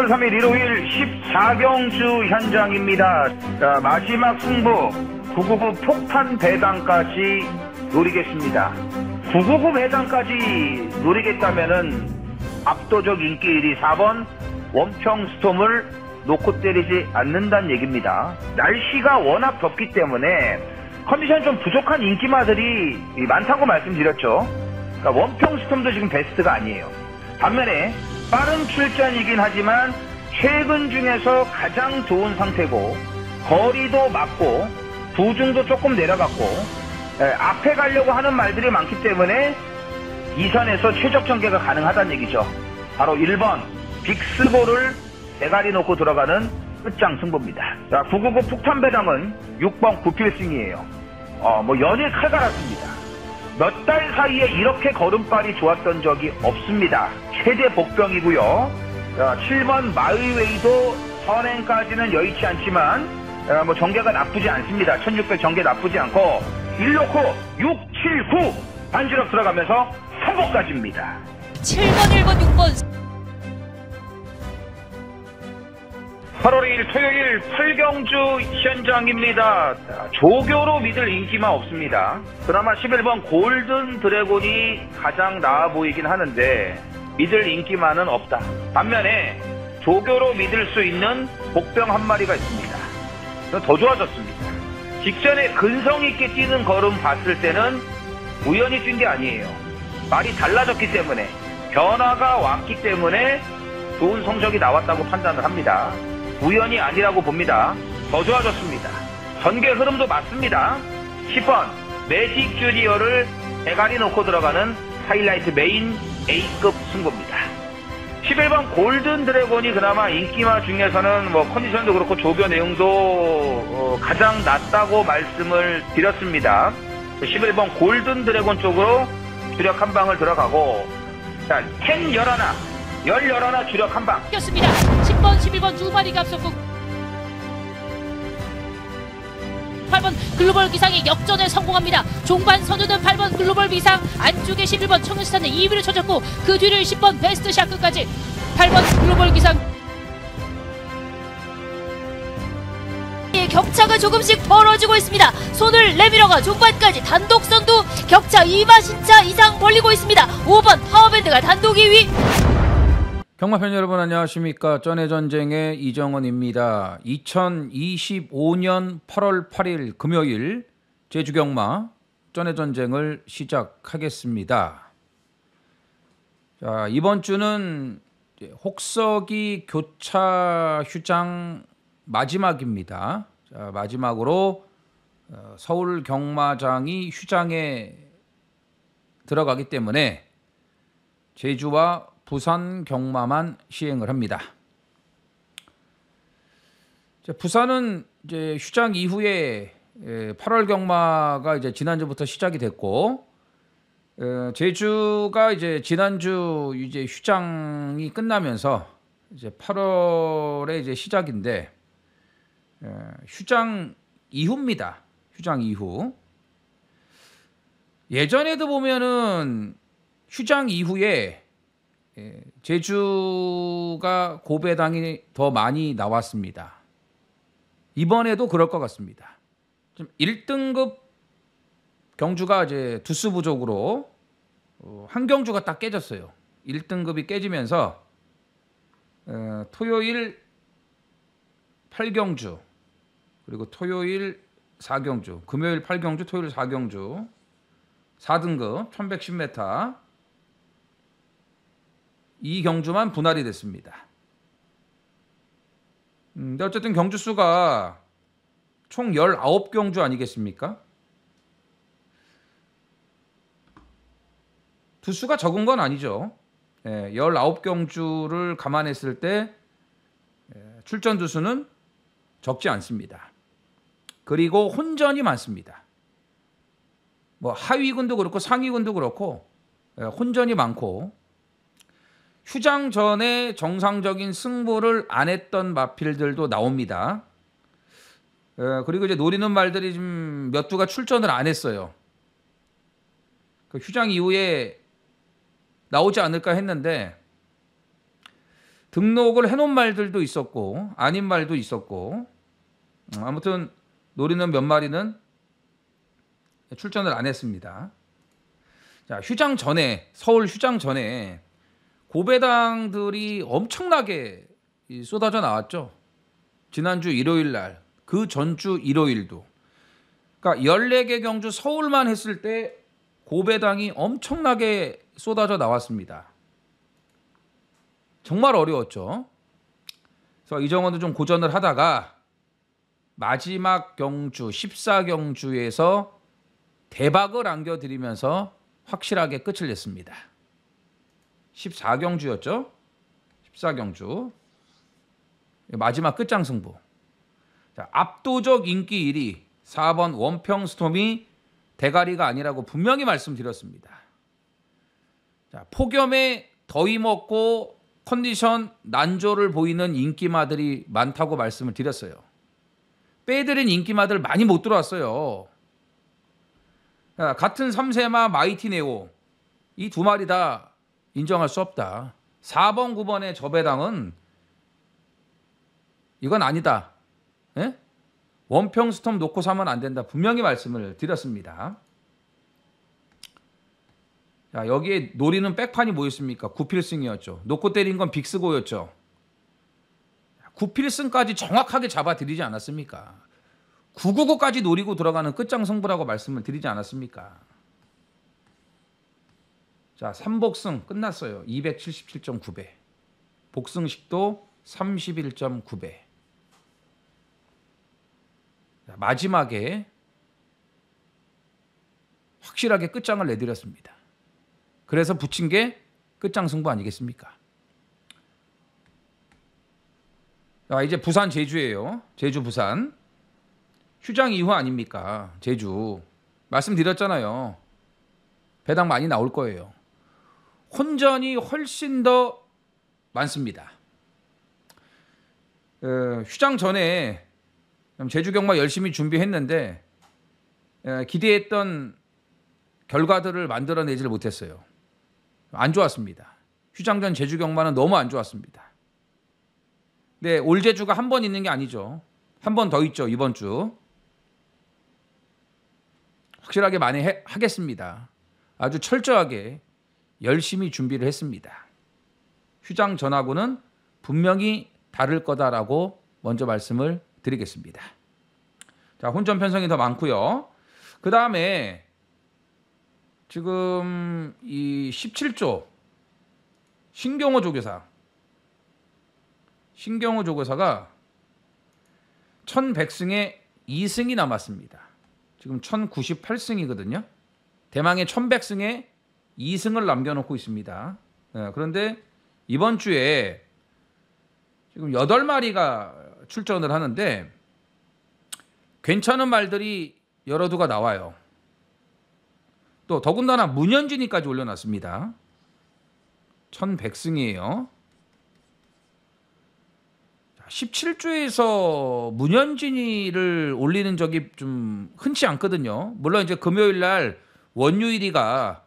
3일 일요일 14경주 현장입니다. 자, 마지막 승부 999 폭탄 배당까지 노리겠습니다. 999 배당까지 노리겠다면은 압도적 인기 1위 4번 원평스톰을 놓고 때리지 않는다는 얘기입니다. 날씨가 워낙 덥기 때문에 컨디션이 좀 부족한 인기마들이 많다고 말씀드렸죠. 그러니까 원평스톰도 지금 베스트가 아니에요. 반면에 빠른 출전이긴 하지만 최근 중에서 가장 좋은 상태고 거리도 맞고 부중도 조금 내려갔고 앞에 가려고 하는 말들이 많기 때문에 2선에서 최적 전개가 가능하다는 얘기죠. 바로 1번 빅스볼을 대가리 놓고 들어가는 끝장 승부입니다. 자, 999 폭탄 배당은 6번 구필승이에요. 연일 칼갈았습니다. 몇 달 사이에 이렇게 걸음발이 좋았던 적이 없습니다. 최대 복병이고요. 7번 마의웨이도 선행까지는 여의치 않지만 전개가 나쁘지 않습니다. 1600 전개 나쁘지 않고 1놓고 6, 7, 9 반주력 들어가면서 3번까지입니다. 7번, 1번, 6번 8월 2일 토요일 8경주 현장입니다. 조교로 믿을 인기만 없습니다. 그나마 11번 골든 드래곤이 가장 나아 보이긴 하는데 믿을 인기만은 없다. 반면에 조교로 믿을 수 있는 복병 한 마리가 있습니다. 더 좋아졌습니다. 직전에 근성 있게 뛰는 걸음 봤을 때는 우연히 뛴 게 아니에요. 말이 달라졌기 때문에 변화가 왔기 때문에 좋은 성적이 나왔다고 판단을 합니다. 우연이 아니라고 봅니다. 더 좋아졌습니다. 전개 흐름도 맞습니다. 10번 매직 주니어를 대가리 놓고 들어가는 하이라이트 메인 A급 승부입니다. 11번 골든 드래곤이 그나마 인기마 중에서는 컨디션도 그렇고 조교 내용도 가장 낫다고 말씀을 드렸습니다. 11번 골든 드래곤 쪽으로 주력 한 방을 들어가고, 자, 10 11 주력 한 방. 습니다 10번, 11번 두 마리가 앞섰고 8번 글로벌 기상이 역전에 성공합니다. 종반 선두는 8번 글로벌 기상, 안쪽에 11번 청년스타는 2위를 쳐졌고 그 뒤를 10번 베스트 샤크까지 8번 글로벌 기상. 격차가 조금씩 벌어지고 있습니다. 손을 내밀어가 종반까지 단독 선두, 격차 2마신차 이상 벌리고 있습니다. 5번 파워밴드가 단독 2위. 경마팬 여러분 안녕하십니까. 쩐의 전쟁의 이정원입니다. 2025년 8월 8일 금요일 제주경마 쩐의 전쟁을 시작하겠습니다. 자, 이번 주는 혹서기 교차 휴장 마지막입니다. 자, 마지막으로 서울 경마장이 휴장에 들어가기 때문에 제주와 부산 경마만 시행을 합니다. 부산은 이제 휴장 이후에 8월 경마가 이제 지난주부터 시작이 됐고, 제주가 이제 지난주 이제 휴장이 끝나면서 이제 8월에 이제 시작인데, 휴장 이후입니다. 휴장 이후. 예전에도 보면은 휴장 이후에 제주가 고배당이 더 많이 나왔습니다. 이번에도 그럴 것 같습니다. 좀 1등급 경주가 이제 두수 부족으로 한 경주가 딱 깨졌어요. 1등급이 깨지면서 토요일 8경주 그리고 토요일 4경주, 금요일 8경주, 토요일 4경주 4등급 1110m 이 경주만 분할이 됐습니다. 근데 어쨌든 경주 수가 총 19경주 아니겠습니까? 두수가 적은 건 아니죠. 19경주를 감안했을 때 출전 두수는 적지 않습니다. 그리고 혼전이 많습니다. 하위군도 그렇고 상위군도 그렇고 혼전이 많고, 휴장 전에 정상적인 승부를 안 했던 마필들도 나옵니다. 그리고 이제 노리는 말들이 좀 몇 두가 출전을 안 했어요. 휴장 이후에 나오지 않을까 했는데 등록을 해놓은 말들도 있었고 아닌 말도 있었고 아무튼 노리는 몇 마리는 출전을 안 했습니다. 자, 휴장 전에 서울 휴장 전에 고배당들이 엄청나게 쏟아져 나왔죠. 지난주 일요일 날, 그 전주 일요일도. 그러니까 14개 경주 서울만 했을 때 고배당이 엄청나게 쏟아져 나왔습니다. 정말 어려웠죠. 그래서 이정원도 좀 고전을 하다가 마지막 경주 14경주에서 대박을 안겨드리면서 확실하게 끝을 냈습니다. 14경주였죠. 14경주 마지막 끝장 승부. 자, 압도적 인기 1위 4번 원평스톰이 대가리가 아니라고 분명히 말씀드렸습니다. 자, 폭염에 더위 먹고 컨디션 난조를 보이는 인기마들이 많다고 말씀을 드렸어요. 빼드린 인기마들 많이 못 들어왔어요. 자, 같은 3세마 마이티 네오 이 두 마리 다 인정할 수 없다. 4번 9번의 저배당은 이건 아니다. 예? 원평스톰 놓고 사면 안 된다. 분명히 말씀을 드렸습니다. 자, 여기에 노리는 백판이 뭐였습니까? 9필승이었죠. 놓고 때린 건 빅스고였죠. 9필승까지 정확하게 잡아드리지 않았습니까? 999까지 노리고 들어가는 끝장 승부라고 말씀을 드리지 않았습니까? 자, 3복승 끝났어요. 277.9배. 복승식도 31.9배. 마지막에 확실하게 끝장을 내드렸습니다. 그래서 붙인 게 끝장 승부 아니겠습니까? 자, 이제 부산 제주예요. 제주 부산. 휴장 이후 아닙니까? 제주. 말씀드렸잖아요. 배당 많이 나올 거예요. 혼전이 훨씬 더 많습니다. 휴장 전에 제주 경마 열심히 준비했는데 기대했던 결과들을 만들어내질 못했어요. 안 좋았습니다. 휴장 전 제주 경마는 너무 안 좋았습니다. 네, 올 제주가 한 번 있는 게 아니죠. 한 번 더 있죠. 이번 주. 확실하게 많이 하겠습니다. 아주 철저하게 열심히 준비를 했습니다. 휴장 전하고는 분명히 다를 거다라고 먼저 말씀을 드리겠습니다. 자, 혼전 편성이 더 많고요. 그 다음에 지금 이 17조 신경호 조교사 조교사가 1100승에 2승이 남았습니다. 지금 1098승이거든요. 대망의 1100승에 2승을 남겨놓고 있습니다. 그런데 이번 주에 지금 8마리가 출전을 하는데 괜찮은 말들이 여러 두가 나와요. 또 더군다나 문현진이까지 올려놨습니다. 1100승이에요. 17주에서 문현진이를 올리는 적이 좀 흔치 않거든요. 물론 이제 금요일 날 원유일이가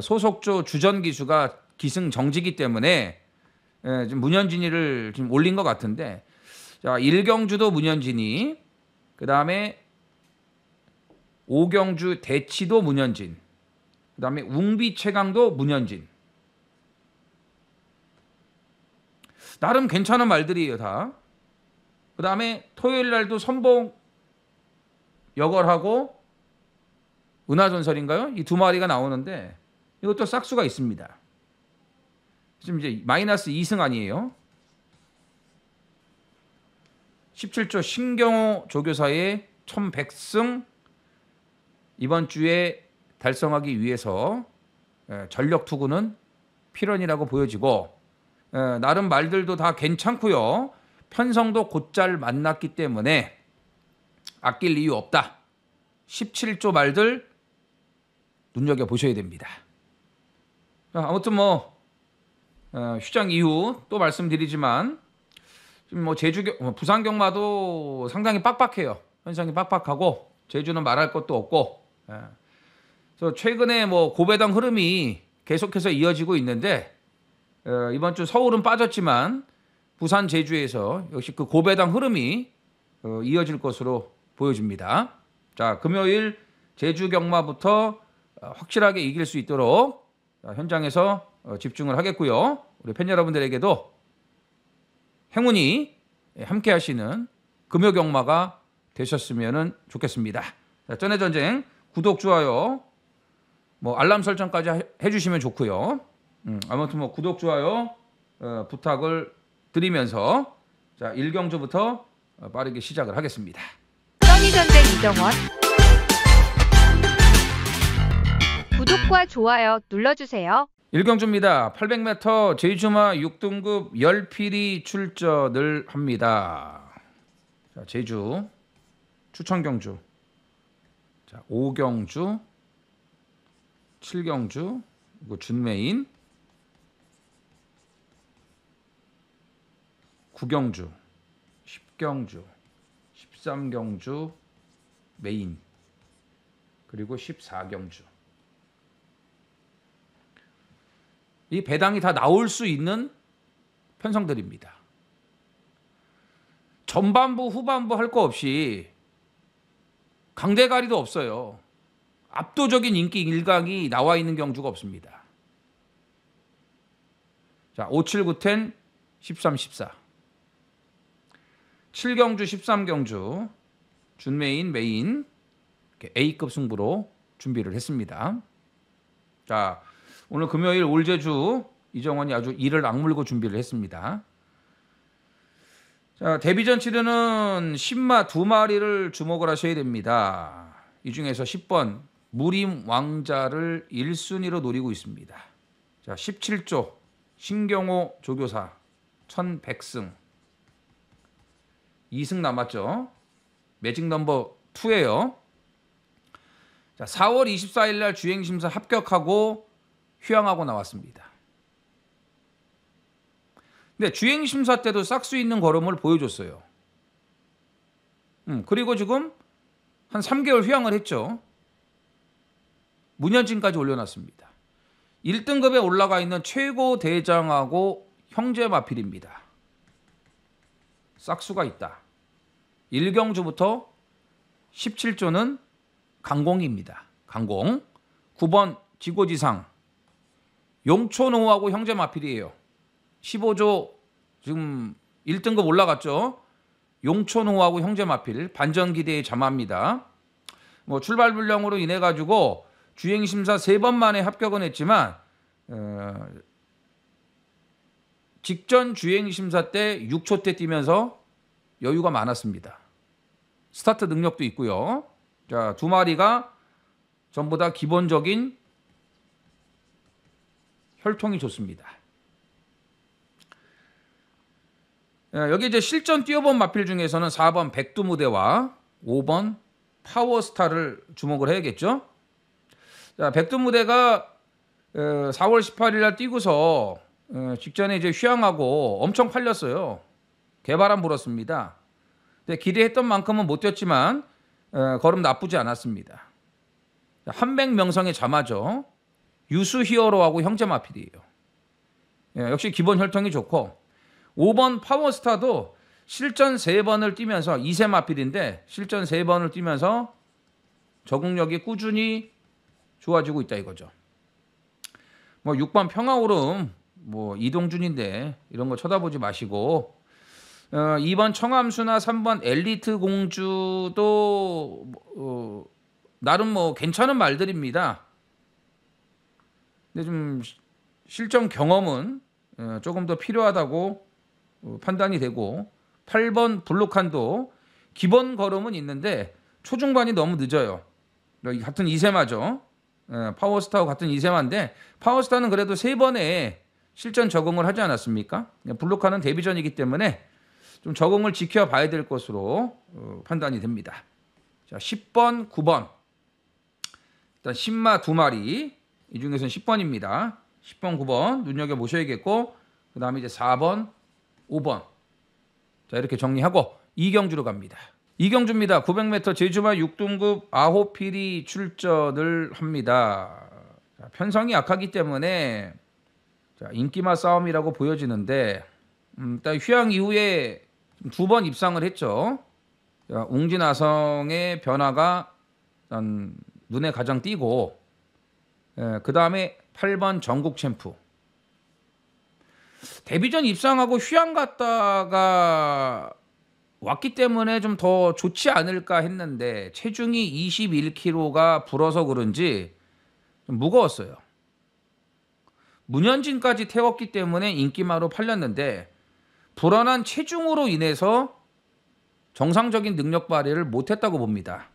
소속조 주전 기수가 기승 정지기 때문에 지금 문현진이를 지금 올린 것 같은데, 자, 1경주도 문현진이, 그 다음에 5경주 대치도 문현진, 그 다음에 웅비 최강도 문현진. 나름 괜찮은 말들이에요, 다. 그 다음에 토요일 날도 선봉 여걸하고 은하전설인가요? 이 두 마리가 나오는데 이것도 싹수가 있습니다. 지금 이제 마이너스 2승 아니에요? 17조 신경호 조교사의 1100승 이번 주에 달성하기 위해서 전력 투구는 필연이라고 보여지고, 나름 말들도 다 괜찮고요. 편성도 곧잘 만났기 때문에 아낄 이유 없다. 17조 말들 눈여겨보셔야 됩니다. 아무튼 휴장 이후 또 말씀드리지만 지금 부산 경마도 상당히 빡빡해요. 현상이 빡빡하고 제주는 말할 것도 없고, 그래서 최근에 고배당 흐름이 계속해서 이어지고 있는데 이번 주 서울은 빠졌지만 부산, 제주에서 역시 그 고배당 흐름이 이어질 것으로 보여집니다. 자, 금요일 제주 경마부터 확실하게 이길 수 있도록 현장에서 집중을 하겠고요. 우리 팬 여러분들에게도 행운이 함께 하시는 금요 경마가 되셨으면 좋겠습니다. 자, 쩐의 전쟁 구독, 좋아요, 뭐 알람 설정까지 해주시면 좋고요. 아무튼 뭐 구독, 좋아요 부탁을 드리면서 자, 1경주부터 빠르게 시작을 하겠습니다. 쩐의 전쟁 이정원 구독과 좋아요 눌러주세요. 1경주입니다. 800m 제주마 6등급 열필이 출전을 합니다. 자, 제주 추천경주, 자, 5경주, 7경주, 그리고 준메인, 9경주, 10경주, 13경주 메인, 그리고 14경주. 이 배당이 다 나올 수 있는 편성들입니다. 전반부, 후반부 할 거 없이 강대가리도 없어요. 압도적인 인기 일강이 나와 있는 경주가 없습니다. 자, 5, 7, 9, 10, 13, 14. 7경주, 13경주 준메인, 메인 A급 승부로 준비를 했습니다. 자, 오늘 금요일 올제주 이정원이 아주 이를 악물고 준비를 했습니다. 자, 데뷔전 치르는 10마 2마리를 주목을 하셔야 됩니다. 이 중에서 10번 무림 왕자를 1순위로 노리고 있습니다. 자, 17조 신경호 조교사 1100승 2승 남았죠. 매직 넘버 2예요. 자, 4월 24일 날 주행심사 합격하고 휴양하고 나왔습니다. 근데 주행심사 때도 싹수 있는 걸음을 보여줬어요. 그리고 지금 한 3개월 휴양을 했죠. 문현진까지 올려놨습니다. 1등급에 올라가 있는 최고 대장하고 형제 마필입니다. 싹수가 있다. 1경주부터 17조는 강공입니다. 강공. 9번 지고지상 용초노하고 형제 마필이에요. 15조 지금 1등급 올라갔죠. 용초노하고 형제 마필 반전기대의 자마입니다. 뭐 출발불량으로 인해 가지고 주행심사 3번 만에 합격은 했지만 직전 주행심사 때 6초 때 뛰면서 여유가 많았습니다. 스타트 능력도 있고요. 자, 2마리가 전부 다 기본적인 혈통이 좋습니다. 여기 이제 실전 뛰어본 마필 중에서는 4번 백두무대와 5번 파워스타를 주목을 해야겠죠. 자, 백두무대가 4월 18일 날 뛰고서 직전에 이제 휴양하고 엄청 팔렸어요. 개바람 불었습니다. 근데 기대했던 만큼은 못 뛰었지만 걸음 나쁘지 않았습니다. 한백명성의 자마죠. 유수 히어로하고 형제 마필이에요. 역시 기본 혈통이 좋고 5번 파워스타도 실전 3번을 뛰면서 2세 마필인데 실전 3번을 뛰면서 적응력이 꾸준히 좋아지고 있다 이거죠. 뭐 6번 평화오름 뭐 이동준인데 이런 거 쳐다보지 마시고 2번 청암수나 3번 엘리트 공주도 나름 뭐 괜찮은 말들입니다. 근데 좀 실전 경험은 조금 더 필요하다고 판단이 되고 8번 블루칸도 기본 걸음은 있는데 초중반이 너무 늦어요. 같은 2세마죠. 파워스타와 같은 2세마인데 파워스타는 그래도 3번에 실전 적응을 하지 않았습니까? 블루칸은 데뷔전이기 때문에 좀 적응을 지켜봐야 될 것으로 판단이 됩니다. 자, 10번, 9번 일단 10마 2마리 이 중에서는 10번입니다. 10번, 9번 눈여겨보셔야겠고 그 다음에 이제 4번, 5번 자 이렇게 정리하고 2경주로 갑니다. 2경주입니다. 900m 제주마 6등급 아호필이 출전을 합니다. 자, 편성이 약하기 때문에 자, 인기마 싸움이라고 보여지는데 일단 휴양 이후에 2번 입상을 했죠. 자, 웅진아성의 변화가 일단 눈에 가장 띄고 그 다음에 8번 전국 챔프. 데뷔전 입상하고 휴양 갔다가 왔기 때문에 좀 더 좋지 않을까 했는데 체중이 21kg가 불어서 그런지 좀 무거웠어요. 문현진까지 태웠기 때문에 인기마로 팔렸는데 불어난 체중으로 인해서 정상적인 능력 발휘를 못했다고 봅니다.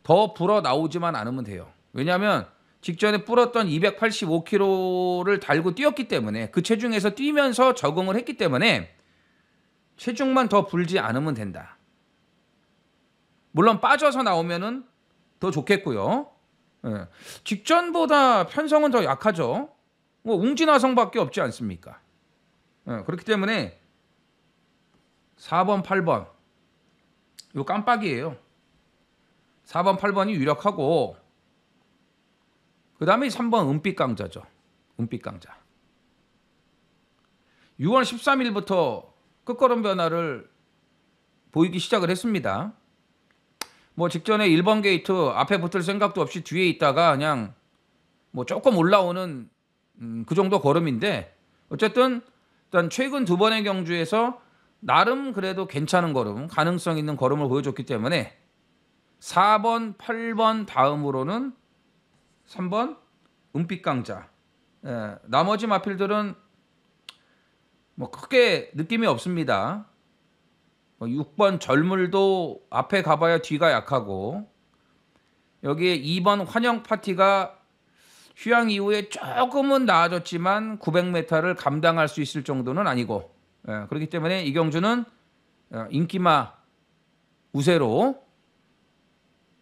더 불어 나오지만 않으면 돼요. 왜냐하면 직전에 불었던 285kg를 달고 뛰었기 때문에 그 체중에서 뛰면서 적응을 했기 때문에 체중만 더 불지 않으면 된다. 물론 빠져서 나오면은 더 좋겠고요. 예. 직전보다 편성은 더 약하죠. 뭐 웅진화성밖에 없지 않습니까? 예. 그렇기 때문에 4번, 8번 이거 깜빡이에요. 4번, 8번이 유력하고 그 다음에 3번 은빛강자죠. 은빛강자. 6월 13일부터 끝걸음 변화를 보이기 시작을 했습니다. 뭐 직전에 1번 게이트 앞에 붙을 생각도 없이 뒤에 있다가 그냥 뭐 조금 올라오는 그 정도 걸음인데 어쨌든 일단 최근 2번의 경주에서 나름 그래도 괜찮은 걸음, 가능성 있는 걸음을 보여줬기 때문에 4번, 8번 다음으로는 3번 은빛강자. 예, 나머지 마필들은 뭐 크게 느낌이 없습니다. 6번 절물도 앞에 가봐야 뒤가 약하고 여기에 2번 환영 파티가 휴양 이후에 조금은 나아졌지만 900m를 감당할 수 있을 정도는 아니고 그렇기 때문에 이 경주는 인기마 우세로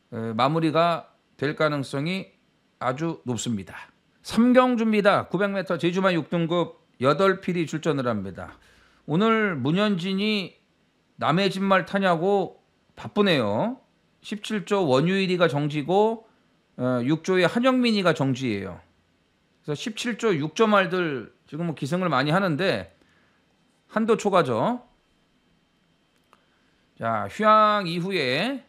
마무리가 될 가능성이 아주 높습니다. 3경주입니다. 900m 제주마 6등급 8필이 출전을 합니다. 오늘 문현진이 남의 집말 타냐고 바쁘네요. 17조 원유일이가 정지고 6조의 한영민이가 정지예요. 그래서 17조 6조 말들 지금 뭐 기승을 많이 하는데 한도 초과죠. 자, 휴양 이후에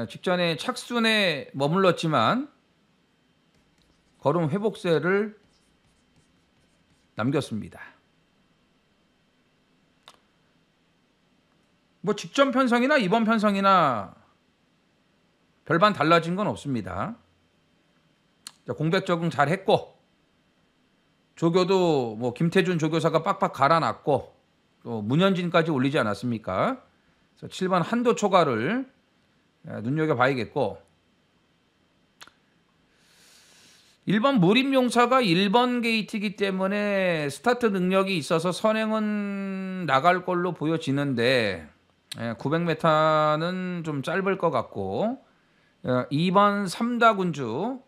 직전에 착순에 머물렀지만 걸음 회복세를 남겼습니다. 뭐 직전 편성이나 이번 편성이나 별반 달라진 건 없습니다. 자, 공백 적응 잘 했고 조교도 뭐 김태준 조교사가 빡빡 갈아놨고 또 문현진까지 올리지 않았습니까? 그래서 7번 한도 초과를 눈여겨봐야겠고 1번 무림용사가 1번 게이트이기 때문에 스타트 능력이 있어서 선행은 나갈 걸로 보여지는데 900m는 좀 짧을 것 같고 2번 3다군주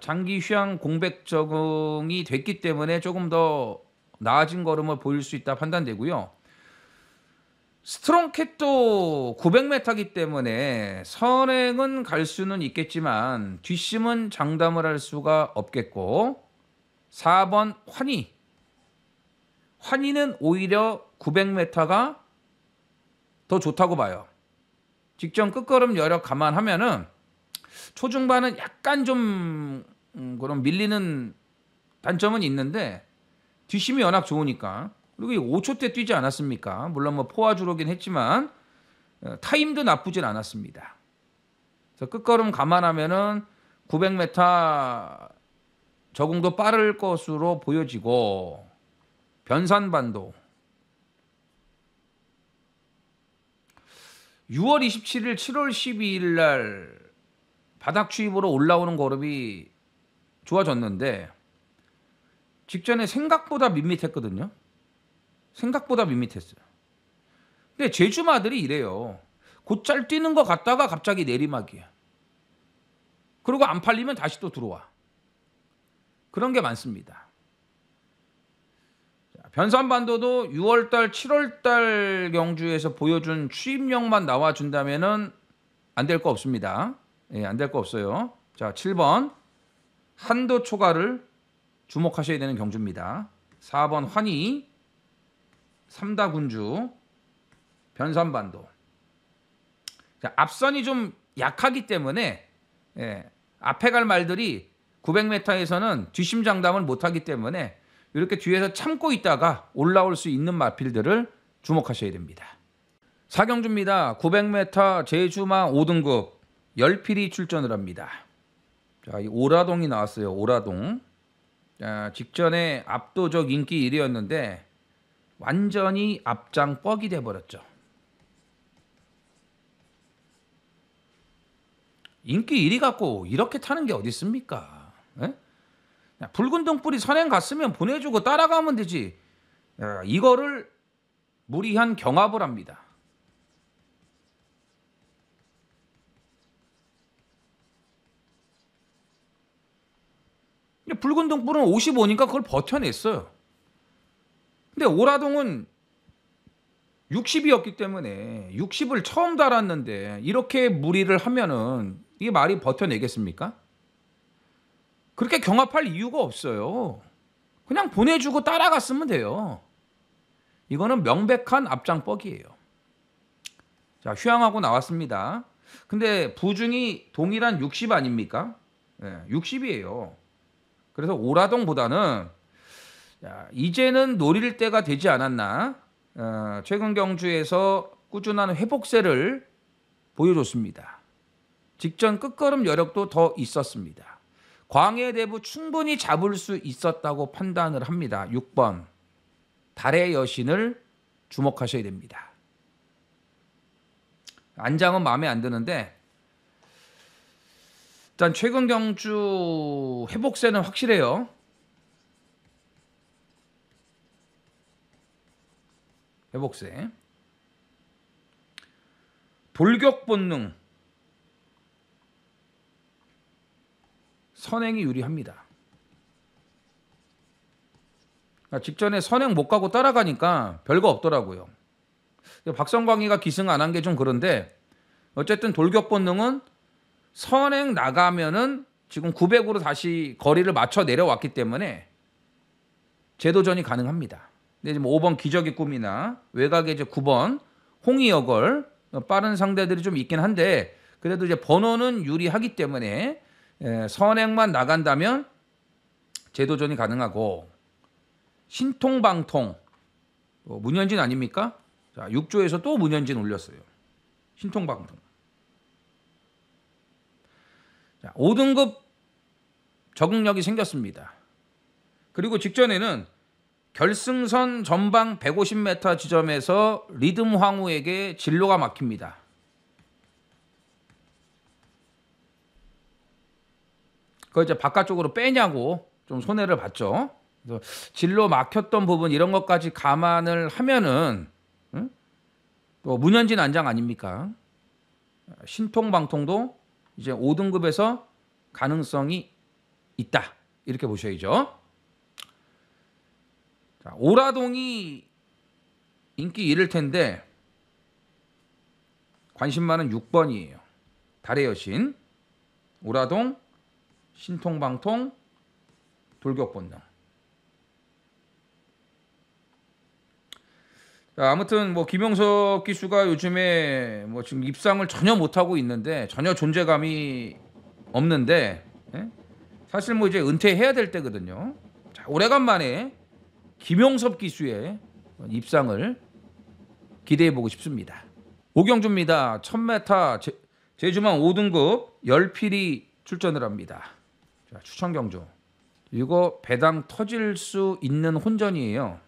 장기 휴양 공백 적응이 됐기 때문에 조금 더 나아진 걸음을 보일 수 있다 판단되고요. 스트롱캣도 900m이기 때문에 선행은 갈 수는 있겠지만 뒷심은 장담을 할 수가 없겠고 4번 환희는 오히려 900m가 더 좋다고 봐요. 직전 끝걸음 여력 감안하면은 초중반은 약간 좀 그런 밀리는 단점은 있는데 뒷심이 워낙 좋으니까 그리고 5초대 뛰지 않았습니까? 물론 뭐 포화주로긴 했지만 타임도 나쁘진 않았습니다. 그래서 끝걸음 감안하면은 900m 적응도 빠를 것으로 보여지고 변산반도 6월 27일, 7월 12일 날 바닥 추입으로 올라오는 걸음이 좋아졌는데 직전에 생각보다 밋밋했거든요. 생각보다 밋밋했어요. 근데 제주마들이 이래요. 곧잘 뛰는 것 같다가 갑자기 내리막이야. 그리고 안 팔리면 다시 또 들어와. 그런 게 많습니다. 변산반도도 6월달, 7월달 경주에서 보여준 추입력만 나와준다면은 안 될 거 없습니다. 안 될 거 없어요. 자, 7번 한도 초과를 주목하셔야 되는 경주입니다. 4번 환희, 3다 군주, 변산반도. 자, 앞선이 좀 약하기 때문에 앞에 갈 말들이 900m에서는 뒷심장담을 못하기 때문에 이렇게 뒤에서 참고 있다가 올라올 수 있는 마필들을 주목하셔야 됩니다. 4경주입니다. 900m 제주마 5등급 열필이 출전을 합니다. 자, 이 오라동이 나왔어요. 오라동. 자, 직전에 압도적 인기 1위였는데 완전히 앞장 뻑이 돼버렸죠. 인기 1위 갖고 이렇게 타는 게 어디 있습니까? 붉은 등불이 선행 갔으면 보내주고 따라가면 되지. 이거를 무리한 경합을 합니다. 붉은 등불은 55니까 그걸 버텨냈어요. 근데 오라동은 60이었기 때문에 60을 처음 달았는데 이렇게 무리를 하면은 이게 말이 버텨내겠습니까? 그렇게 경합할 이유가 없어요. 그냥 보내주고 따라갔으면 돼요. 이거는 명백한 앞장 뻑이에요. 자, 휴양하고 나왔습니다. 근데 부중이 동일한 60 아닙니까? 60이에요. 그래서 오라동보다는 이제는 노릴 때가 되지 않았나. 최근 경주에서 꾸준한 회복세를 보여줬습니다. 직전 끝걸음 여력도 더 있었습니다. 광해대부 충분히 잡을 수 있었다고 판단을 합니다. 6번 달의 여신을 주목하셔야 됩니다. 안장은 마음에 안 드는데 일단 최근 경주 회복세는 확실해요. 회복세. 돌격 본능. 선행이 유리합니다. 직전에 선행 못 가고 따라가니까 별거 없더라고요. 박성광이가 기승 안 한 게 좀 그런데 어쨌든 돌격 본능은 선행 나가면은 지금 900으로 다시 거리를 맞춰 내려왔기 때문에 재도전이 가능합니다. 근데 지금 5번 기적의 꿈이나 외곽에 이제 9번 홍의여걸 빠른 상대들이 좀 있긴 한데 그래도 이제 번호는 유리하기 때문에 선행만 나간다면 재도전이 가능하고 신통방통 문현진 아닙니까? 자, 6조에서 또 문현진 올렸어요. 신통방통. 자, 5등급 적응력이 생겼습니다. 그리고 직전에는 결승선 전방 150m 지점에서 리듬 황후에게 진로가 막힙니다. 그거 이제 바깥쪽으로 빼냐고 좀 손해를 봤죠. 그래서 진로 막혔던 부분 이런 것까지 감안을 하면은 또 문현진 안장 아닙니까? 신통방통도 이제 5등급에서 가능성이 있다. 이렇게 보셔야죠. 자, 오라동이 인기 잃을 텐데 관심 많은 6번이에요. 달의 여신. 오라동, 신통방통, 돌격본능. 자, 아무튼 뭐 김용석 기수가 요즘에 뭐 지금 입상을 전혀 못하고 있는데 전혀 존재감이 없는데 사실 뭐 이제 은퇴해야 될 때거든요. 자, 오래간만에 김용섭 기수의 입상을 기대해보고 싶습니다. 오경주입니다. 1000m 제주만 5등급 열필이 출전을 합니다. 자, 추천 경주. 이거 배당 터질 수 있는 혼전이에요.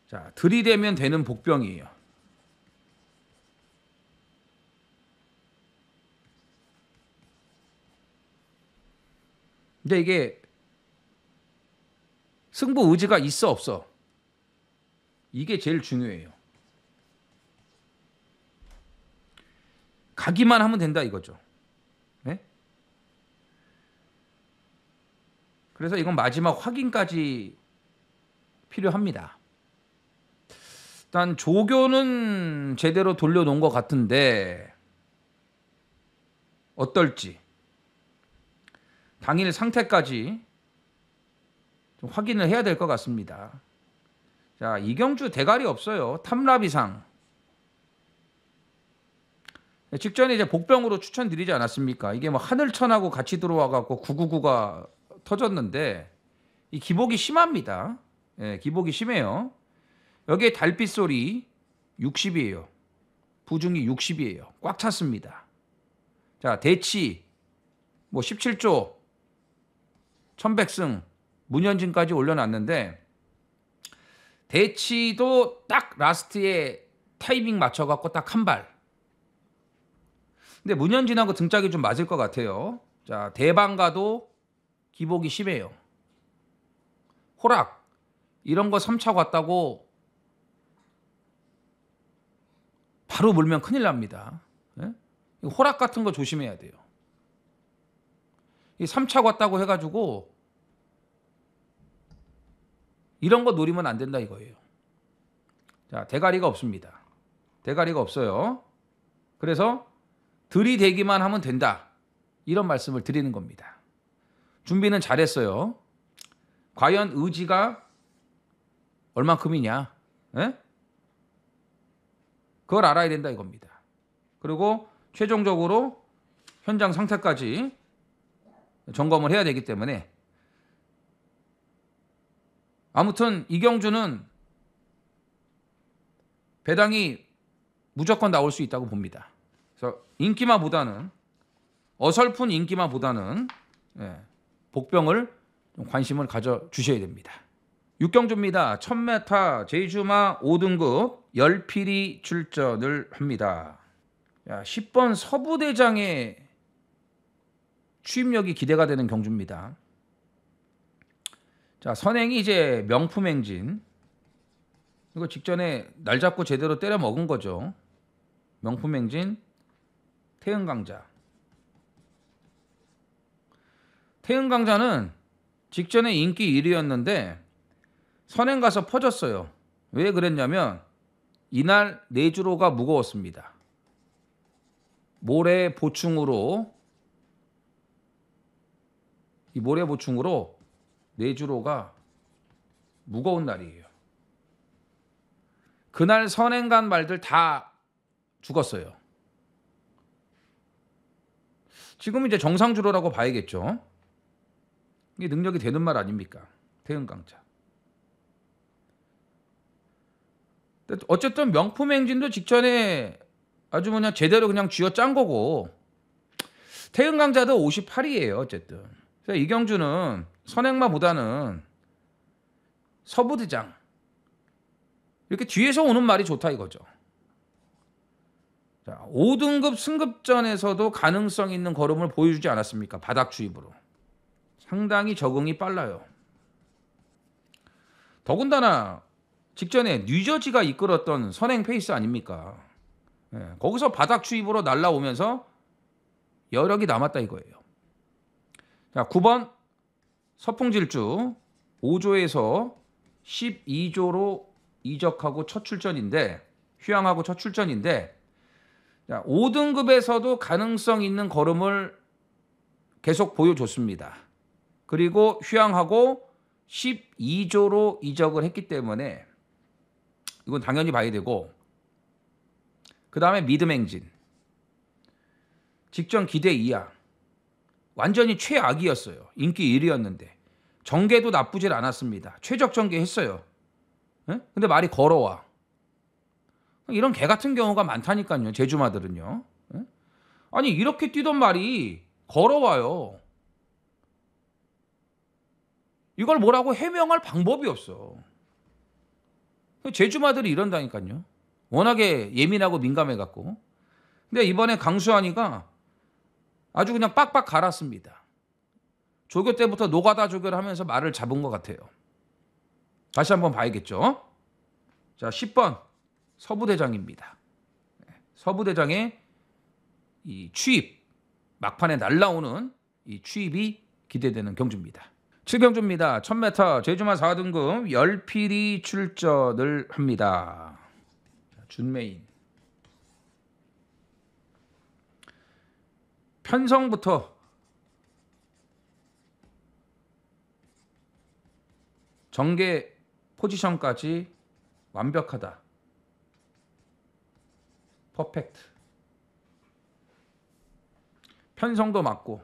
자, 들이대면 되는 복병이에요. 근데 이게 승부 의지가 있어 없어? 이게 제일 중요해요. 가기만 하면 된다 이거죠. 네? 그래서 이건 마지막 확인까지 필요합니다. 일단 조교는 제대로 돌려놓은 것 같은데 어떨지 당일 상태까지 좀 확인을 해야 될 것 같습니다. 자, 이경주 대가리 없어요. 탐랍 이상. 직전에 이제 복병으로 추천드리지 않았습니까? 이게 뭐 하늘천하고 같이 들어와 갖고 999가 터졌는데 이 기복이 심합니다. 예, 기복이 심해요. 여기에 달빛 소리 60이에요. 부중이 60이에요. 꽉 찼습니다. 자, 대치 뭐 17조 1100승 문현진까지 올려놨는데 대치도 딱 라스트에 타이밍 맞춰갖고 딱 한 발. 근데 문현진하고 등짝이 좀 맞을 것 같아요. 자, 대방가도 기복이 심해요. 호락 이런 거 3차 왔다고 바로 물면 큰일 납니다. 예? 호락 같은 거 조심해야 돼요. 이 3차 왔다고 해가지고 이런 거 노리면 안 된다 이거예요. 자, 대가리가 없습니다. 대가리가 없어요. 그래서 들이대기만 하면 된다. 이런 말씀을 드리는 겁니다. 준비는 잘했어요. 과연 의지가 얼만큼이냐? 에? 그걸 알아야 된다 이겁니다. 그리고 최종적으로 현장 상태까지 점검을 해야 되기 때문에 아무튼 이경주는 배당이 무조건 나올 수 있다고 봅니다. 그래서 인기마보다는 어설픈 인기마보다는 복병을 좀 관심을 가져주셔야 됩니다. 육경주입니다. 1000m 제주마 5등급 열필이 출전을 합니다. 10번 서부대장의 취임력이 기대가 되는 경주입니다. 자, 선행이 이제 명품행진. 이거 직전에 날 잡고 제대로 때려 먹은 거죠. 명품행진 태흥강자. 태흥강자는 직전에 인기 1위였는데 선행 가서 퍼졌어요. 왜 그랬냐면 이날 내주로가 무거웠습니다. 모래 보충으로 이 모래 보충으로 내주로가 무거운 날이에요. 그날 선행 간 말들 다 죽었어요. 지금 이제 정상주로라고 봐야겠죠. 이게 능력이 되는 말 아닙니까? 태흥강자. 어쨌든 명품행진도 직전에 아주 그냥 제대로 그냥 쥐어짠 거고 태흥강자도 58이에요. 어쨌든 그래서 이경주는 선행마보다는 서부대장 이렇게 뒤에서 오는 말이 좋다 이거죠. 자, 5등급 승급전에서도 가능성 있는 걸음을 보여주지 않았습니까? 바닥 주입으로. 상당히 적응이 빨라요. 더군다나 직전에 뉴저지가 이끌었던 선행 페이스 아닙니까? 거기서 바닥 주입으로 날라오면서 여력이 남았다 이거예요. 자, 9번 서풍질주 5조에서 12조로 이적하고 첫 출전인데 휴양하고 첫 출전인데 5등급에서도 가능성 있는 걸음을 계속 보여줬습니다. 그리고 휴양하고 12조로 이적을 했기 때문에 이건 당연히 봐야 되고 그 다음에 믿음행진 직전 기대 이하 완전히 최악이었어요. 인기 1위였는데 정계도 나쁘질 않았습니다. 최적 정계 했어요. 근데 말이 걸어와. 이런 개 같은 경우가 많다니까요. 제주마들은요. 아니 이렇게 뛰던 말이 걸어와요. 이걸 뭐라고 해명할 방법이 없어. 제주마들이 이런다니까요. 워낙에 예민하고 민감해갖고. 근데 이번에 강수환이가 아주 그냥 빡빡 갈았습니다. 조교 때부터 노가다 조교를 하면서 말을 잡은 것 같아요. 다시 한번 봐야겠죠. 자, 10번 서부대장입니다. 서부대장의 이 취입, 막판에 날라오는 이 취입이 기대되는 경주입니다. 7경주입니다. 1000m 제주마 4등급 열필이 출전을 합니다. 자, 준메인. 편성부터 전개 포지션까지 완벽하다. 퍼펙트. 편성도 맞고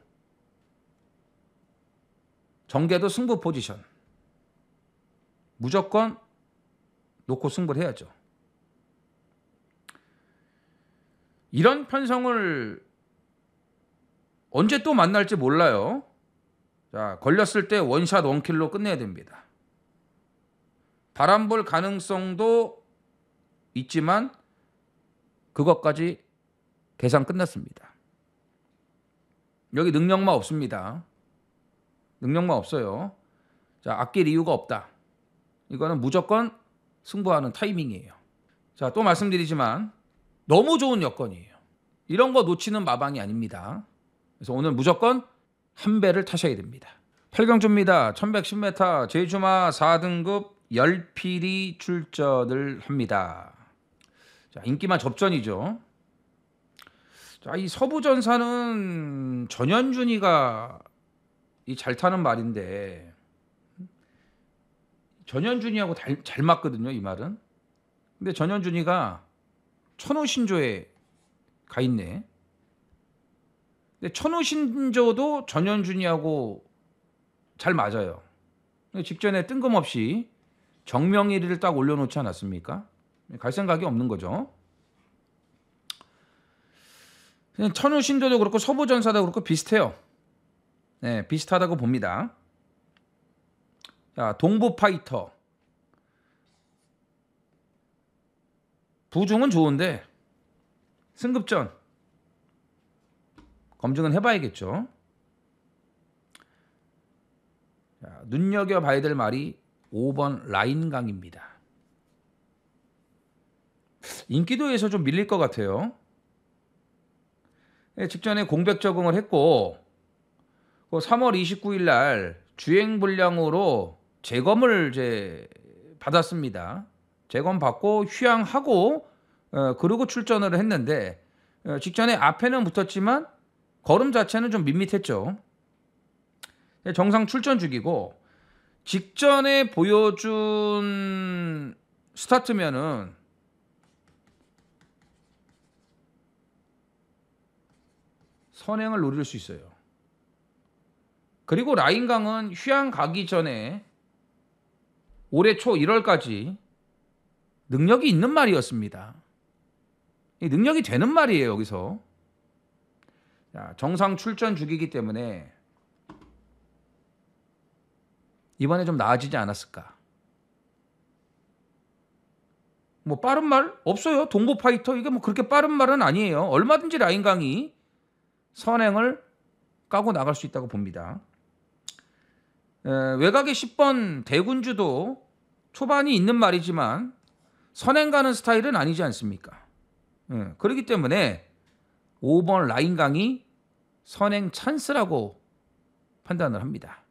전개도 승부 포지션. 무조건 놓고 승부를 해야죠. 이런 편성을 언제 또 만날지 몰라요. 자, 걸렸을 때 원샷 원킬로 끝내야 됩니다. 바람 볼 가능성도 있지만 그것까지 계산 끝났습니다. 여기 능력만 없습니다. 능력만 없어요. 자, 아낄 이유가 없다. 이거는 무조건 승부하는 타이밍이에요. 자, 또 말씀드리지만 너무 좋은 여건이에요. 이런 거 놓치는 마방이 아닙니다. 그래서 오늘 무조건 한 배를 타셔야 됩니다. 8경주입니다. 1110m 제주마 4등급 열필이 출전을 합니다. 자, 인기만 접전이죠. 자, 이 서부전사는 전현준이가 잘 타는 말인데 전현준이하고 잘 맞거든요, 이 말은. 근데 전현준이가 천우신조에 가 있네. 근데 천우신조도 전현준이하고 잘 맞아요. 직전에 뜬금없이 정명일이를 딱 올려놓지 않았습니까? 갈 생각이 없는 거죠. 그냥 천우신조도 그렇고 서부전사도 그렇고 비슷해요. 네, 비슷하다고 봅니다. 자, 동부파이터. 부중은 좋은데 승급전 검증은 해봐야겠죠. 자, 눈여겨봐야 될 말이 5번 라인강입니다. 인기도에서 좀 밀릴 것 같아요. 직전에 공백 적응을 했고 3월 29일 날 주행 불량으로 재검을 이제 받았습니다. 재검 받고 휴양하고 그러고 출전을 했는데 직전에 앞에는 붙었지만 걸음 자체는 좀 밋밋했죠. 정상 출전 중이고 직전에 보여준 스타트면은 선행을 노릴 수 있어요. 그리고 라인강은 휴양 가기 전에 올해 초 1월까지 능력이 있는 말이었습니다. 이 능력이 되는 말이에요, 여기서. 자, 정상 출전 중이기 때문에 이번에 좀 나아지지 않았을까. 뭐 빠른 말 없어요. 동부파이터 이게 뭐 그렇게 빠른 말은 아니에요. 얼마든지 라인강이 선행을 까고 나갈 수 있다고 봅니다. 외곽의 10번 대군주도 초반이 있는 말이지만 선행 가는 스타일은 아니지 않습니까? 그렇기 때문에 5번 라인강이 선행 찬스라고 판단을 합니다.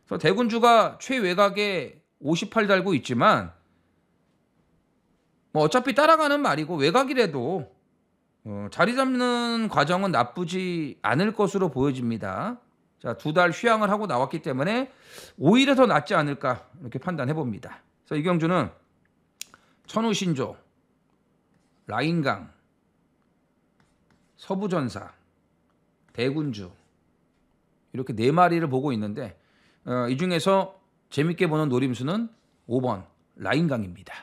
그래서 대군주가 최외곽에 58 달고 있지만 뭐 어차피 따라가는 말이고 외곽이라도 자리 잡는 과정은 나쁘지 않을 것으로 보여집니다. 자, 2달 휴양을 하고 나왔기 때문에 오히려 더 낫지 않을까 이렇게 판단해 봅니다. 그래서 이 경주는 천우신조, 라인강, 서부전사, 대군주 이렇게 4마리를 보고 있는데 이 중에서 재밌게 보는 노림수는 5번 라인강입니다.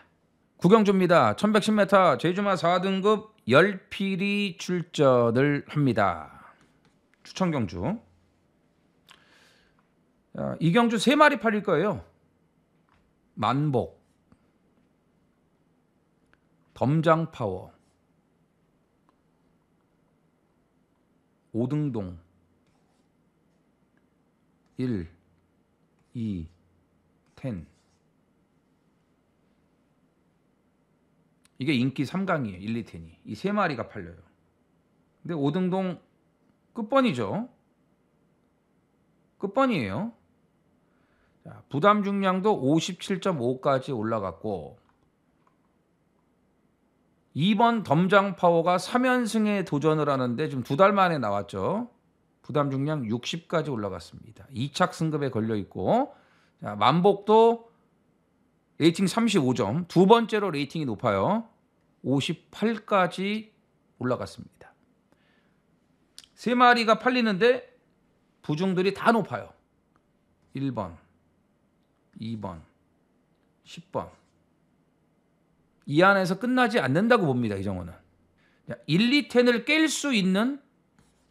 구경주입니다. 1110m 제주마 4등급 열필이 출전을 합니다. 추천경주. 이 경주 3마리 팔릴 거예요. 만복, 덤장파워, 오등동, 1, 2, 10. 이게 인기 3강이에요. 1, 2, 10이. 이 3마리가 팔려요. 근데 오등동 끝번이죠. 끝번이에요. 자, 부담 중량도 57.5까지 올라갔고 2번 덤장 파워가 3연승에 도전을 하는데 지금 2달 만에 나왔죠. 부담 중량 60까지 올라갔습니다. 2착 승급에 걸려 있고 자, 만복도 레이팅 35점, 두 번째로 레이팅이 높아요. 58까지 올라갔습니다. 세 마리가 팔리는데 부중들이 다 높아요. 1번, 2번, 10번. 이 안에서 끝나지 않는다고 봅니다. 이정호는. 1, 2텐을 깰 수 있는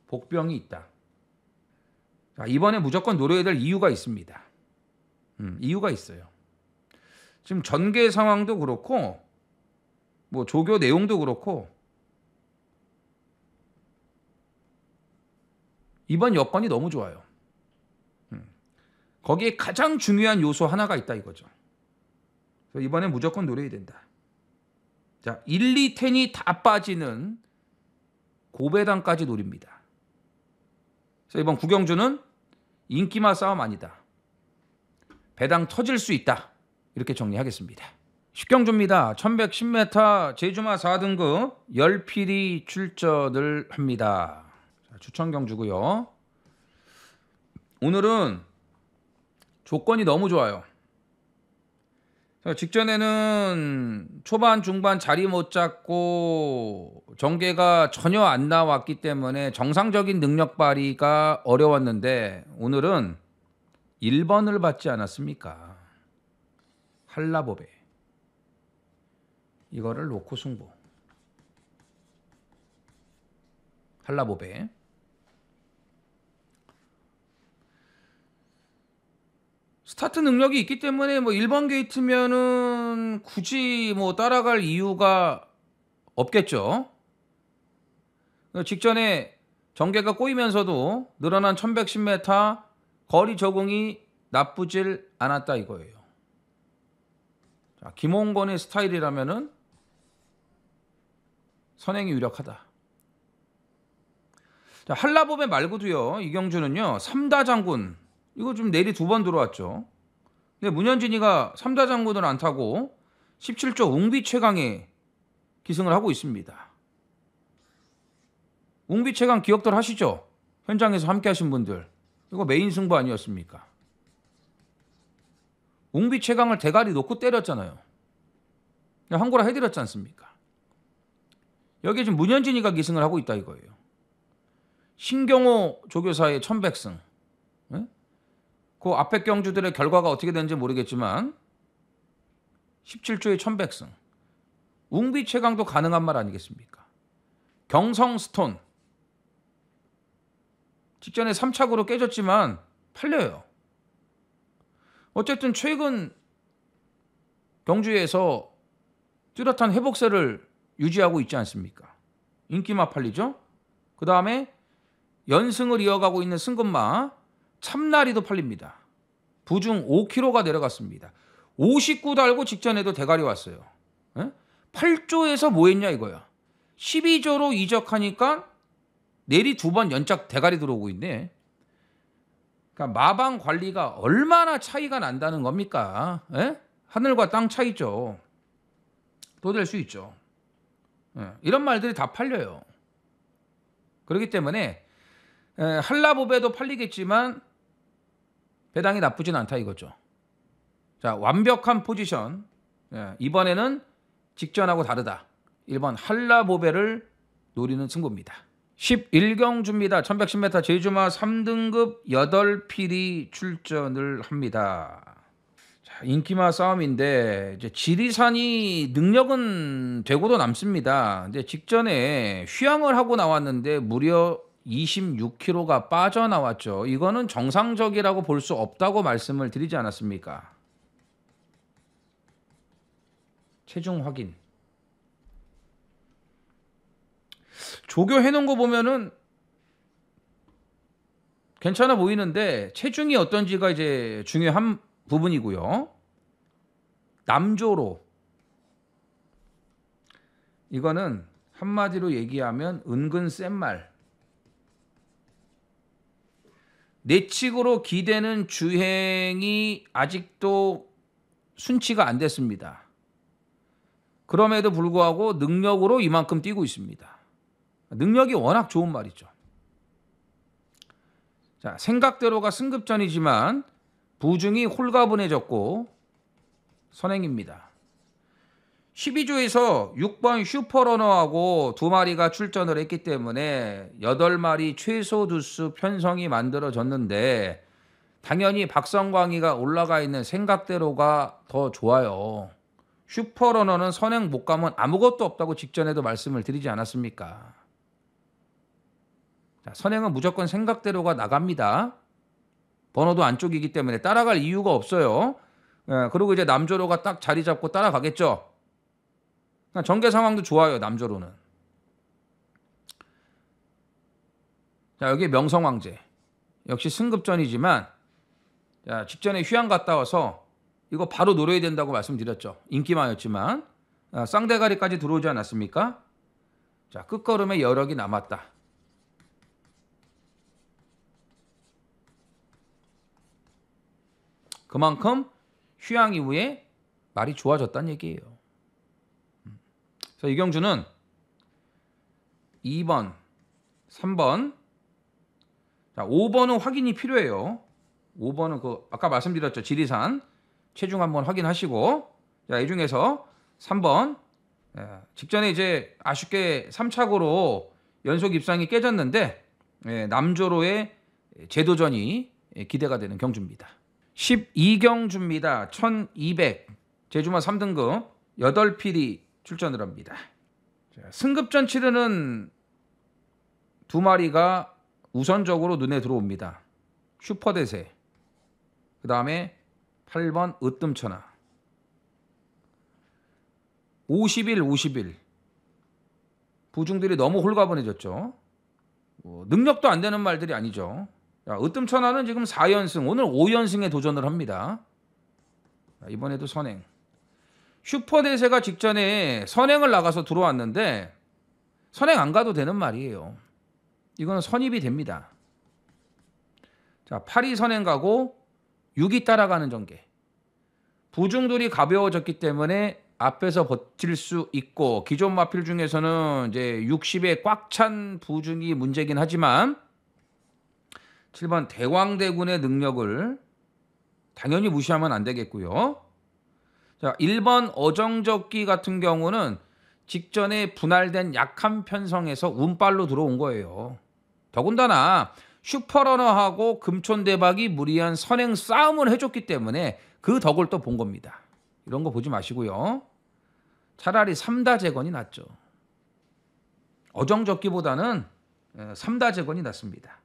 복병이 있다. 자, 이번에 무조건 노려야 될 이유가 있습니다. 이유가 있어요. 지금 전개 상황도 그렇고 뭐 조교 내용도 그렇고 이번 여건이 너무 좋아요. 거기에 가장 중요한 요소 하나가 있다 이거죠. 그래서 이번에 무조건 노려야 된다. 자, 1, 2텐이 다 빠지는 고배당까지 노립니다. 그래서 이번 구경주는 인기마 싸움 아니다. 배당 터질 수 있다. 이렇게 정리하겠습니다. 10경주입니다. 1110m 제주마 4등급 10필이 출전을 합니다. 자, 추천경주고요. 오늘은 조건이 너무 좋아요. 자, 직전에는 초반 중반 자리 못 잡고 전개가 전혀 안 나왔기 때문에 정상적인 능력 발휘가 어려웠는데 오늘은 1번을 받지 않았습니까? 한라보배. 이거를 놓고 승부. 한라보배. 스타트 능력이 있기 때문에 뭐 1번 게이트면은 굳이 뭐 따라갈 이유가 없겠죠. 직전에 전개가 꼬이면서도 늘어난 1110m 거리 적응이 나쁘질 않았다 이거예요. 자, 김홍건의 스타일이라면은 선행이 유력하다. 자, 한라보배 말고도요. 이경주는요. 3다 장군. 이거 좀 내리 2번 들어왔죠. 근데 문현진이가 3다 장군을 안 타고 17조 웅비 최강에 기승을 하고 있습니다. 웅비 최강 기억들 하시죠? 현장에서 함께 하신 분들. 이거 메인 승부 아니었습니까? 웅비 최강을 대가리 놓고 때렸잖아요. 한고라 해드렸지 않습니까? 여기에 지금 문현진이가 기승을 하고 있다 이거예요. 신경호 조교사의 1100승. 네? 그 앞에 경주들의 결과가 어떻게 되는지 모르겠지만 17조의 1100승. 웅비 최강도 가능한 말 아니겠습니까? 경성 스톤. 직전에 3착으로 깨졌지만 팔려요. 어쨌든 최근 경주에서 뚜렷한 회복세를 유지하고 있지 않습니까? 인기마 팔리죠? 그 다음에 연승을 이어가고 있는 승급마 참나리도 팔립니다. 부중 5kg가 내려갔습니다. 59 달고 직전에도 대가리 왔어요. 8조에서 뭐 했냐 이거야. 12조로 이적하니까 내리 2번 연짝 대가리 들어오고 있네. 그러니까 마방 관리가 얼마나 차이가 난다는 겁니까? 하늘과 땅 차이죠. 또 될 수 있죠. 이런 말들이 다 팔려요. 그렇기 때문에 한라보배도 팔리겠지만 배당이 나쁘진 않다 이거죠. 자, 완벽한 포지션. 이번에는 직전하고 다르다. 1번 한라보배를 노리는 승부입니다. 11경주입니다. 1110m 제주마 3등급 8필이 출전을 합니다. 자, 인기마 싸움인데 이제 지리산이 능력은 되고도 남습니다. 근데 직전에 휴양을 하고 나왔는데 무려 26kg가 빠져나왔죠. 이거는 정상적이라고 볼 수 없다고 말씀을 드리지 않았습니까? 체중 확인. 조교해놓은 거 보면은 괜찮아 보이는데 체중이 어떤지가 이제 중요한 부분이고요. 남조로. 이거는 한마디로 얘기하면 은근 센 말. 내측으로 기대는 주행이 아직도 순치가 안 됐습니다. 그럼에도 불구하고 능력으로 이만큼 뛰고 있습니다. 능력이 워낙 좋은 말이죠. 자, 생각대로가 승급전이지만 부중이 홀가분해졌고 선행입니다. 12조에서 6번 슈퍼러너하고 2마리가 출전을 했기 때문에 8마리 최소 두수 편성이 만들어졌는데 당연히 박성광이가 올라가 있는 생각대로가 더 좋아요. 슈퍼러너는 선행 못 가면 아무것도 없다고 직전에도 말씀을 드리지 않았습니까? 자, 선행은 무조건 생각대로가 나갑니다. 번호도 안쪽이기 때문에 따라갈 이유가 없어요. 그리고 이제 남조로가 딱 자리 잡고 따라가겠죠. 전개 상황도 좋아요. 남조로는. 자, 여기 명성황제. 역시 승급전이지만 자, 직전에 휴양 갔다 와서 이거 바로 노려야 된다고 말씀드렸죠. 인기만이었지만 쌍대가리까지 들어오지 않았습니까? 자, 끝걸음에 여력이 남았다. 그만큼 휴양 이후에 말이 좋아졌다는 얘기예요. 그래서 이경주는 2번, 3번, 자, 5번은 확인이 필요해요. 5번은 그 아까 말씀드렸죠. 지리산 체중 한번 확인하시고, 자, 이 중에서 3번 직전에 이제 아쉽게 3착으로 연속 입상이 깨졌는데 남조로의 재도전이 기대가 되는 경주입니다. 12경주입니다. 1200 제주마 3등급 8필이 출전을 합니다. 자, 승급전 치르는 2마리가 우선적으로 눈에 들어옵니다. 슈퍼대세, 그 다음에 8번 으뜸천하, 50일 부중들이 너무 홀가분해졌죠. 능력도 안 되는 말들이 아니죠. 자, 으뜸천하는 지금 4연승, 오늘 5연승에 도전을 합니다. 자, 이번에도 선행. 슈퍼대세가 직전에 선행을 나가서 들어왔는데 선행 안 가도 되는 말이에요. 이거는 선입이 됩니다. 자, 8위 선행 가고 6위 따라가는 전개. 부중들이 가벼워졌기 때문에 앞에서 버틸 수 있고, 기존 마필 중에서는 이제 60에 꽉 찬 부중이 문제긴 하지만 7번 대왕대군의 능력을 당연히 무시하면 안 되겠고요. 자, 1번 어정적기 같은 경우는 직전에 분할된 약한 편성에서 운빨로 들어온 거예요. 더군다나 슈퍼러너하고 금촌대박이 무리한 선행 싸움을 해줬기 때문에 그 덕을 또 본 겁니다. 이런 거 보지 마시고요. 차라리 3다재건이 낫죠. 어정적기보다는 3다재건이 낫습니다.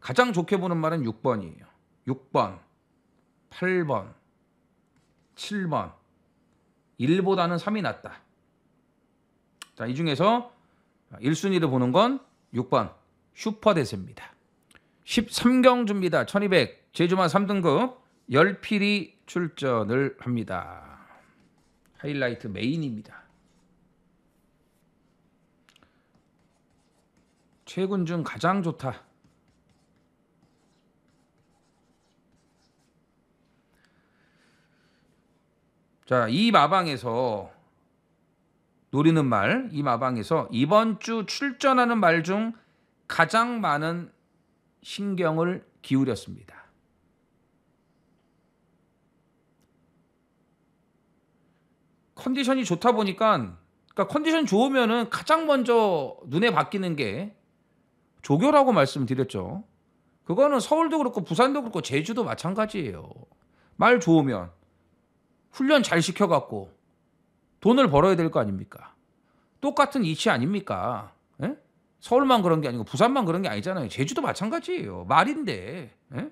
가장 좋게 보는 말은 6번이에요. 6번, 8번, 7번. 1보다는 3이 낫다. 자, 이 중에서 1순위를 보는 건 6번 슈퍼대세입니다. 13경주입니다. 1200 제주마 3등급 10필이 출전을 합니다. 하이라이트 메인입니다. 최근 중 가장 좋다. 자, 이 마방에서 노리는 말, 이 마방에서 이번 주 출전하는 말 중 가장 많은 신경을 기울였습니다. 컨디션이 좋다 보니까, 그러니까 컨디션 좋으면은 가장 먼저 눈에 박히는 게 조교라고 말씀드렸죠. 그거는 서울도 그렇고 부산도 그렇고 제주도 마찬가지예요. 말 좋으면 훈련 잘 시켜갖고 돈을 벌어야 될 거 아닙니까? 똑같은 이치 아닙니까? 에? 서울만 그런 게 아니고 부산만 그런 게 아니잖아요. 제주도 마찬가지예요. 말인데 에?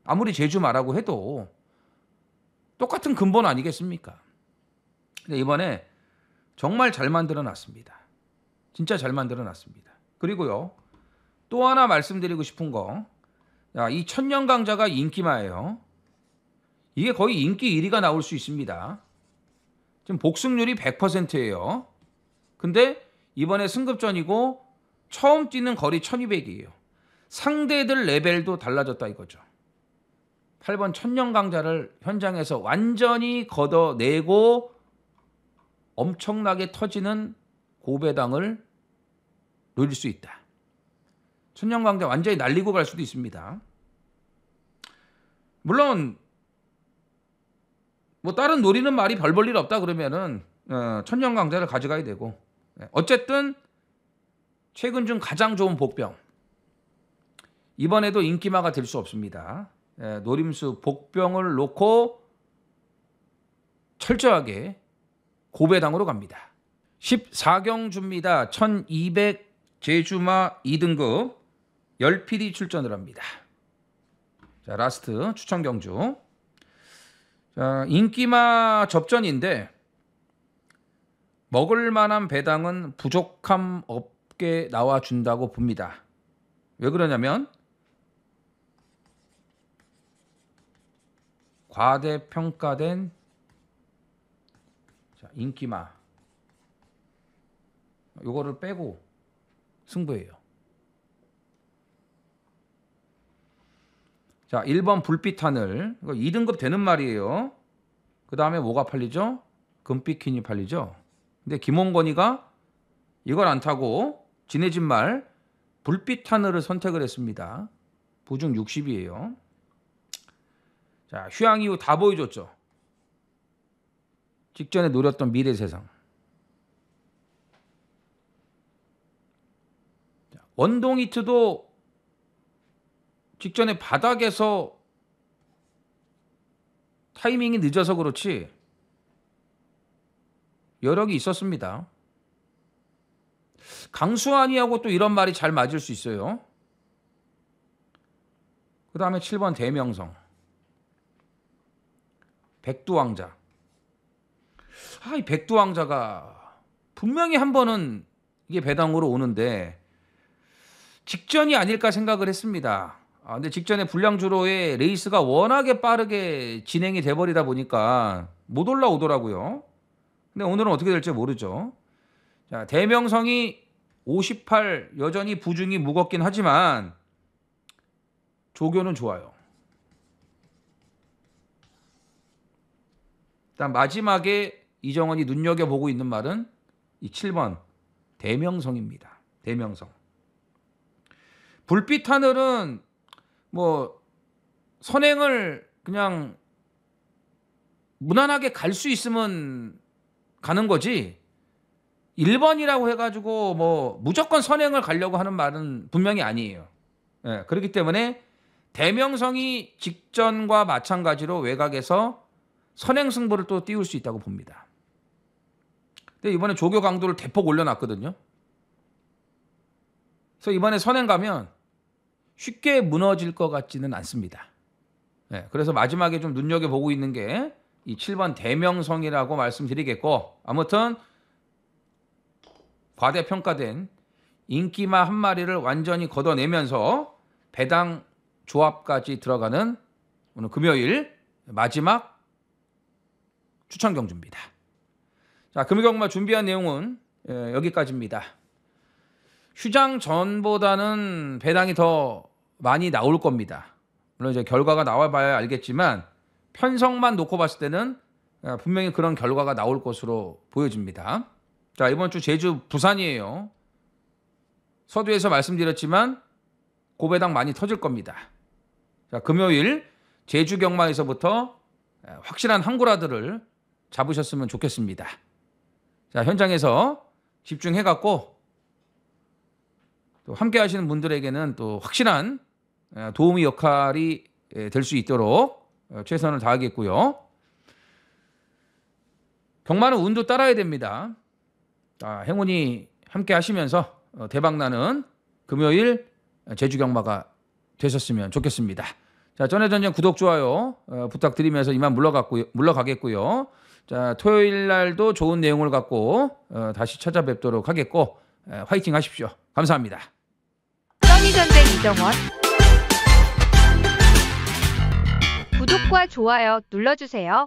아무리 제주 말하고 해도 똑같은 근본 아니겠습니까? 근데 이번에 정말 잘 만들어놨습니다. 진짜 잘 만들어놨습니다. 그리고요, 또 하나 말씀드리고 싶은 거, 이 천년강자가 인기마예요. 이게 거의 인기 1위가 나올 수 있습니다. 지금 복승률이 100%예요. 근데 이번에 승급전이고 처음 뛰는 거리 1200이에요. 상대들 레벨도 달라졌다 이거죠. 8번 천년강자를 현장에서 완전히 걷어내고 엄청나게 터지는 고배당을 노릴 수 있다. 천년강자 완전히 날리고 갈 수도 있습니다. 물론 뭐 다른 노리는 말이 별 볼 일 없다 그러면은 천년강자를 가져가야 되고, 어쨌든 최근 중 가장 좋은 복병, 이번에도 인기마가 될 수 없습니다. 노림수 복병을 놓고 철저하게 고배당으로 갑니다. 14경주입니다. 1200 제주마 2등급 10필이 출전을 합니다. 자, 라스트 추천 경주. 자, 인기마 접전인데 먹을 만한 배당은 부족함 없게 나와준다고 봅니다. 왜 그러냐면 과대평가된 인기마 요거를 빼고 승부예요. 자, 1번 불빛 하늘, 이거 2등급 되는 말이에요. 그 다음에 뭐가 팔리죠? 금빛퀸이 팔리죠. 근데 김홍건이가 이걸 안 타고 지네 집 말 불빛 하늘을 선택을 했습니다. 부중 60이에요. 자, 휴양 이후 다 보여줬죠. 직전에 노렸던 미래 세상. 원동이트도 직전에 바닥에서 타이밍이 늦어서 그렇지 여력이 있었습니다. 강수환이하고 또 이런 말이 잘 맞을 수 있어요. 그 다음에 7번 대명성, 백두왕자. 이 백두왕자가 분명히 한 번은 이게 배당으로 오는데 직전이 아닐까 생각을 했습니다. 근데 직전에 불량주로의 레이스가 워낙에 빠르게 진행이 돼버리다 보니까 못 올라오더라고요. 근데 오늘은 어떻게 될지 모르죠. 자, 대명성이 58 여전히 부중이 무겁긴 하지만 조교는 좋아요. 일단 마지막에 이정원이 눈여겨보고 있는 말은 이 7번 대명성입니다. 대명성. 불빛 하늘은 뭐 선행을 그냥 무난하게 갈 수 있으면 가는 거지 1번이라고 해가지고 뭐 무조건 선행을 가려고 하는 말은 분명히 아니에요. 그렇기 때문에 대명성이 직전과 마찬가지로 외곽에서 선행 승부를 또 띄울 수 있다고 봅니다. 근데 이번에 조교 강도를 대폭 올려놨거든요. 그래서 이번에 선행 가면 쉽게 무너질 것 같지는 않습니다. 그래서 마지막에 좀 눈여겨보고 있는 게 이 7번 대명성이라고 말씀드리겠고, 아무튼 과대평가된 인기마 한 마리를 완전히 걷어내면서 배당 조합까지 들어가는 오늘 금요일 마지막 추천 경주입니다. 자, 금요경마 준비한 내용은 여기까지입니다. 휴장 전보다는 배당이 더 많이 나올 겁니다. 물론 이제 결과가 나와봐야 알겠지만 편성만 놓고 봤을 때는 분명히 그런 결과가 나올 것으로 보여집니다. 자, 이번 주 제주 부산이에요. 서두에서 말씀드렸지만 고배당 많이 터질 겁니다. 자, 금요일 제주 경마에서부터 확실한 한구라들을 잡으셨으면 좋겠습니다. 자, 현장에서 집중해갖고 또 함께 하시는 분들에게는 또 확실한 도우미 역할이 될 수 있도록 최선을 다하겠고요. 경마는 운도 따라야 됩니다. 행운이 함께 하시면서 대박나는 금요일 제주 경마가 되셨으면 좋겠습니다. 자, 전해전쟁 구독, 좋아요 부탁드리면서 이만 물러가겠고요. 자, 토요일 날도 좋은 내용을 갖고 다시 찾아뵙도록 하겠고, 화이팅 하십시오. 감사합니다. 써니전쟁 이정원. 구독과 좋아요 눌러주세요.